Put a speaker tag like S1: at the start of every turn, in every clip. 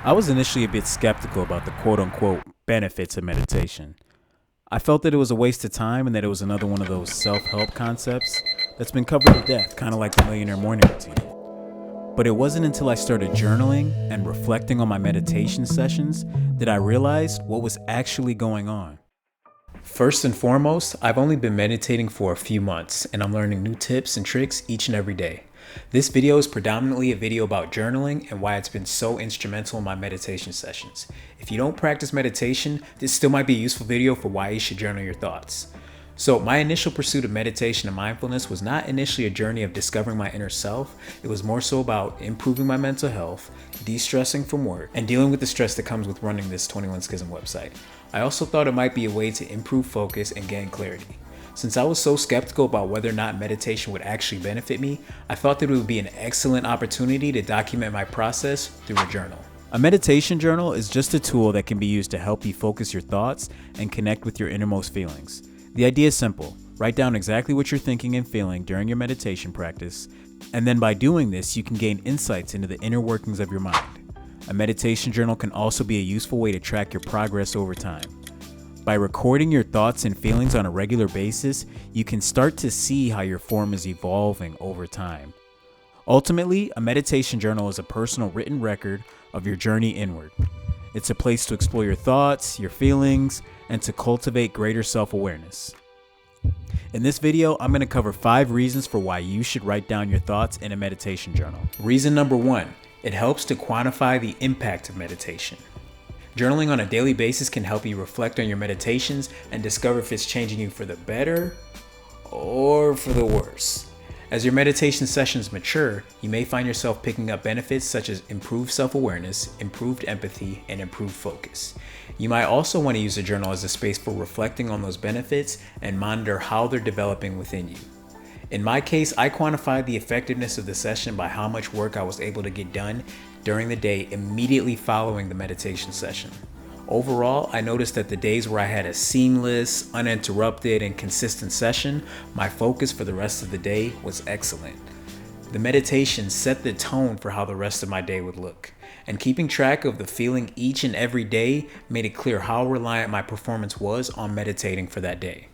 S1: I was initially a bit skeptical about the quote-unquote benefits of meditation. I felt that it was a waste of time and that it was another one of those self-help concepts that's been covered to death, kind of like the Millionaire Morning Routine. But it wasn't until I started journaling and reflecting on my meditation sessions that I realized what was actually going on. First and foremost, I've only been meditating for a few months and I'm learning new tips and tricks each and every day. This video is predominantly a video about journaling and why it's been so instrumental in my meditation sessions. If you don't practice meditation, this still might be a useful video for why you should journal your thoughts. So my initial pursuit of meditation and mindfulness was not initially a journey of discovering my inner self. It was more so about improving my mental health, de-stressing from work, and dealing with the stress that comes with running this 21 Schism website. I also thought it might be a way to improve focus and gain clarity. Since I was so skeptical about whether or not meditation would actually benefit me, I thought that it would be an excellent opportunity to document my process through a journal. A meditation journal is just a tool that can be used to help you focus your thoughts and connect with your innermost feelings. The idea is simple. Write down exactly what you're thinking and feeling during your meditation practice, and then by doing this, you can gain insights into the inner workings of your mind. A meditation journal can also be a useful way to track your progress over time. By recording your thoughts and feelings on a regular basis, you can start to see how your form is evolving over time. Ultimately, a meditation journal is a personal written record of your journey inward. It's a place to explore your thoughts, your feelings, and to cultivate greater self-awareness. In this video, I'm going to cover 5 reasons for why you should write down your thoughts in a meditation journal. Reason number 1, it helps to quantify the impact of meditation. Journaling on a daily basis can help you reflect on your meditations and discover if it's changing you for the better or for the worse. As your meditation sessions mature, you may find yourself picking up benefits such as improved self-awareness, improved empathy, and improved focus. You might also want to use a journal as a space for reflecting on those benefits and monitor how they're developing within you. In my case, I quantified the effectiveness of the session by how much work I was able to get done during the day immediately following the meditation session. Overall, I noticed that the days where I had a seamless, uninterrupted, and consistent session, my focus for the rest of the day was excellent. The meditation set the tone for how the rest of my day would look, and keeping track of the feeling each and every day made it clear how reliant my performance was on meditating for that day.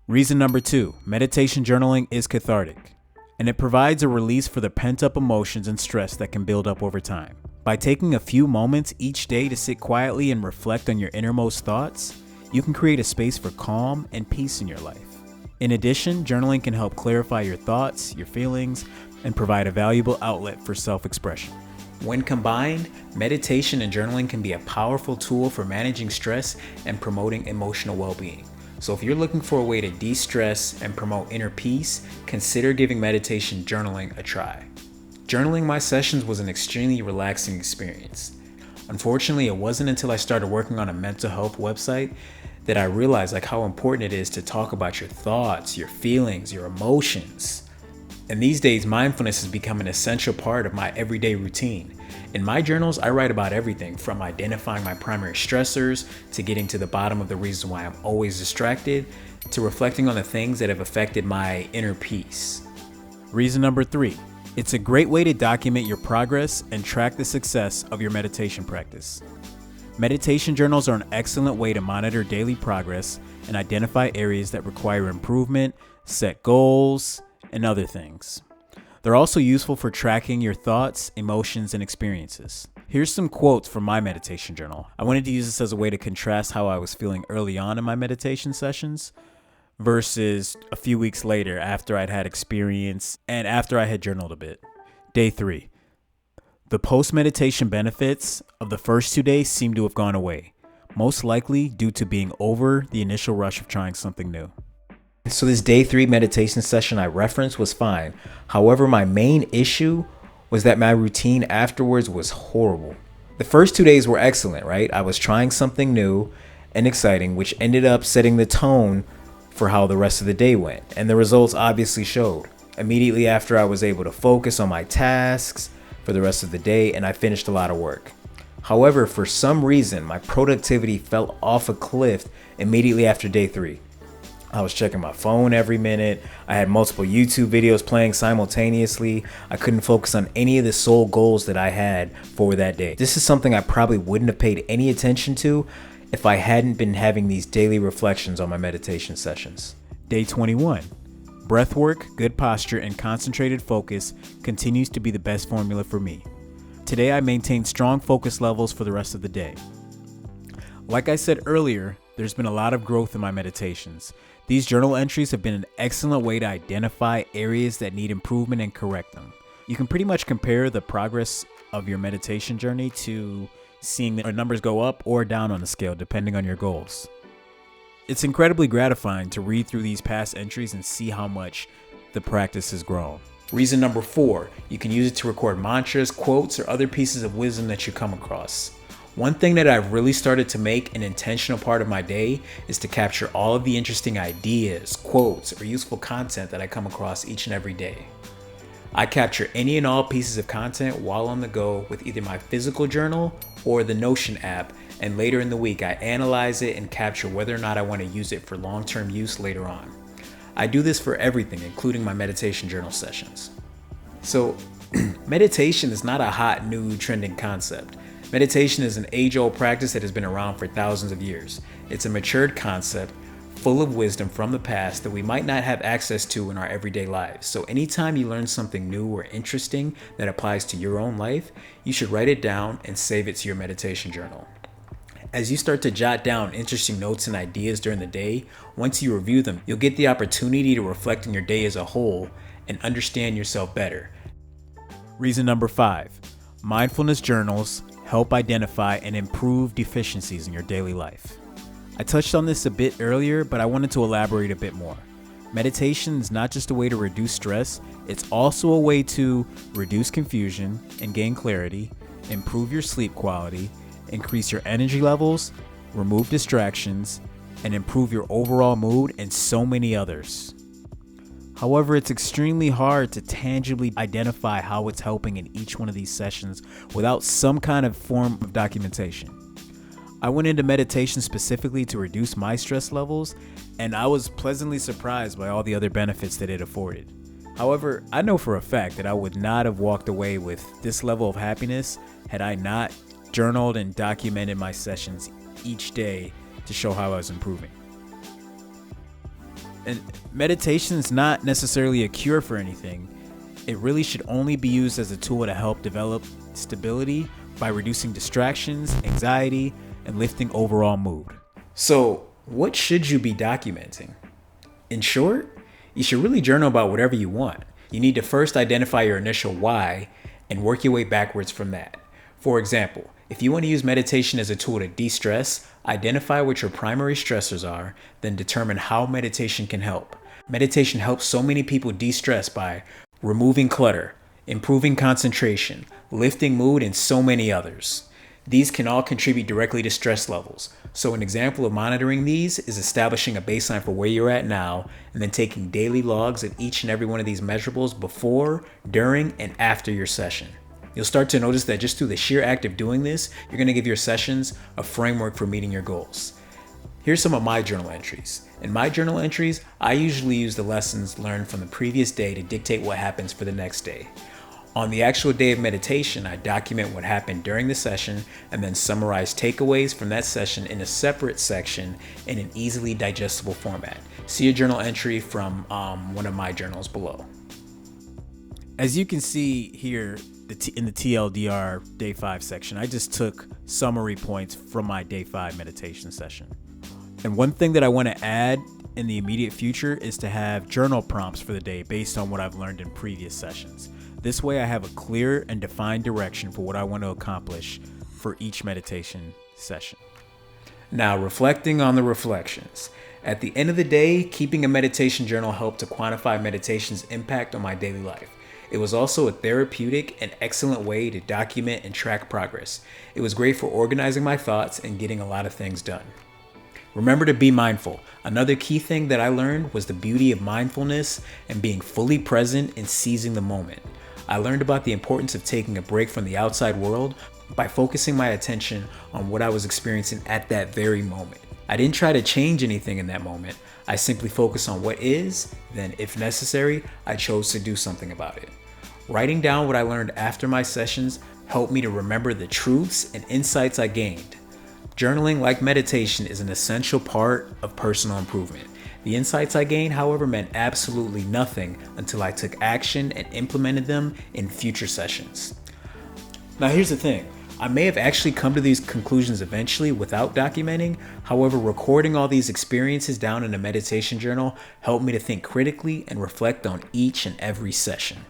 S1: Reason number 2, meditation journaling is cathartic, and it provides a release for the pent-up emotions and stress that can build up over time. By taking a few moments each day to sit quietly and reflect on your innermost thoughts, you can create a space for calm and peace in your life. In addition, journaling can help clarify your thoughts, your feelings, and provide a valuable outlet for self-expression. When combined, meditation and journaling can be a powerful tool for managing stress and promoting emotional well-being. So if you're looking for a way to de-stress and promote inner peace, consider giving meditation journaling a try. Journaling my sessions was an extremely relaxing experience. Unfortunately, it wasn't until I started working on a mental health website that I realized how important it is to talk about your thoughts, your feelings, your emotions. And these days, mindfulness has become an essential part of my everyday routine. In my journals, I write about everything from identifying my primary stressors to getting to the bottom of the reasons why I'm always distracted to reflecting on the things that have affected my inner peace. Reason number 3. It's a great way to document your progress and track the success of your meditation practice. Meditation journals are an excellent way to monitor daily progress and identify areas that require improvement, set goals, and other things. They're also useful for tracking your thoughts, emotions, and experiences. Here's some quotes from my meditation journal. I wanted to use this as a way to contrast how I was feeling early on in my meditation sessions versus a few weeks later after I'd had experience and after I had journaled a bit. Day 3. The post-meditation benefits of the first 2 days seem to have gone away, most likely due to being over the initial rush of trying something new. So this day 3 meditation session I referenced was fine. However, my main issue was that my routine afterwards was horrible. The first 2 days were excellent, right? I was trying something new and exciting, which ended up setting the tone for how the rest of the day went, and the results obviously showed. Immediately after, I was able to focus on my tasks for the rest of the day, and I finished a lot of work. However, for some reason, my productivity fell off a cliff immediately after day 3. I was checking my phone every minute. I had multiple YouTube videos playing simultaneously. I couldn't focus on any of the sole goals that I had for that day. This is something I probably wouldn't have paid any attention to if I hadn't been having these daily reflections on my meditation sessions. Day 21. Breathwork, good posture, and concentrated focus continues to be the best formula for me. Today I maintained strong focus levels for the rest of the day. Like I said earlier, there's been a lot of growth in my meditations. These journal entries have been an excellent way to identify areas that need improvement and correct them. You can pretty much compare the progress of your meditation journey to seeing the numbers go up or down on the scale depending on your goals. It's incredibly gratifying to read through these past entries and see how much the practice has grown. Reason number 4, you can use it to record mantras, quotes, or other pieces of wisdom that you come across. One thing that I've really started to make an intentional part of my day is to capture all of the interesting ideas, quotes, or useful content that I come across each and every day. I capture any and all pieces of content while on the go with either my physical journal or the Notion app, and later in the week I analyze it and capture whether or not I want to use it for long-term use later on. I do this for everything, including my meditation journal sessions. So, meditation is not a hot, new, trending concept. Meditation is an age-old practice that has been around for thousands of years. It's a matured concept full of wisdom from the past that we might not have access to in our everyday lives. So anytime you learn something new or interesting that applies to your own life, you should write it down and save it to your meditation journal. As you start to jot down interesting notes and ideas during the day, once you review them, you'll get the opportunity to reflect on your day as a whole and understand yourself better. Reason number 5, mindfulness journals help identify and improve deficiencies in your daily life. I touched on this a bit earlier, but I wanted to elaborate a bit more. Meditation is not just a way to reduce stress, it's also a way to reduce confusion and gain clarity, improve your sleep quality, increase your energy levels, remove distractions, and improve your overall mood, and so many others. However, it's extremely hard to tangibly identify how it's helping in each one of these sessions without some kind of form of documentation. I went into meditation specifically to reduce my stress levels, and I was pleasantly surprised by all the other benefits that it afforded. However, I know for a fact that I would not have walked away with this level of happiness had I not journaled and documented my sessions each day to show how I was improving. And meditation is not necessarily a cure for anything. It really should only be used as a tool to help develop stability by reducing distractions, anxiety, and lifting overall mood. So, what should you be documenting? In short, you should really journal about whatever you want. You need to first identify your initial why and work your way backwards from that. For example, if you want to use meditation as a tool to de-stress, identify what your primary stressors are, then determine how meditation can help. Meditation helps so many people de-stress by removing clutter, improving concentration, lifting mood, and so many others. These can all contribute directly to stress levels. So an example of monitoring these is establishing a baseline for where you're at now, and then taking daily logs of each and every one of these measurables before, during, and after your session. You'll start to notice that just through the sheer act of doing this, you're going to give your sessions a framework for meeting your goals. Here's some of my journal entries. In my journal entries, I usually use the lessons learned from the previous day to dictate what happens for the next day. On the actual day of meditation, I document what happened during the session and then summarize takeaways from that session in a separate section in an easily digestible format. See a journal entry from one of my journals below. As you can see here, in the TLDR Day 5 section, I just took summary points from my Day 5 meditation session. And one thing that I want to add in the immediate future is to have journal prompts for the day based on what I've learned in previous sessions. This way I have a clear and defined direction for what I want to accomplish for each meditation session. Now, reflecting on the reflections. At the end of the day, keeping a meditation journal helped to quantify meditation's impact on my daily life. It was also a therapeutic and excellent way to document and track progress. It was great for organizing my thoughts and getting a lot of things done. Remember to be mindful. Another key thing that I learned was the beauty of mindfulness and being fully present and seizing the moment. I learned about the importance of taking a break from the outside world by focusing my attention on what I was experiencing at that very moment. I didn't try to change anything in that moment. I simply focused on what is, then if necessary, I chose to do something about it. Writing down what I learned after my sessions helped me to remember the truths and insights I gained. Journaling, like meditation, is an essential part of personal improvement. The insights I gained, however, meant absolutely nothing until I took action and implemented them in future sessions. Now here's the thing. I may have actually come to these conclusions eventually without documenting. However, recording all these experiences down in a meditation journal helped me to think critically and reflect on each and every session.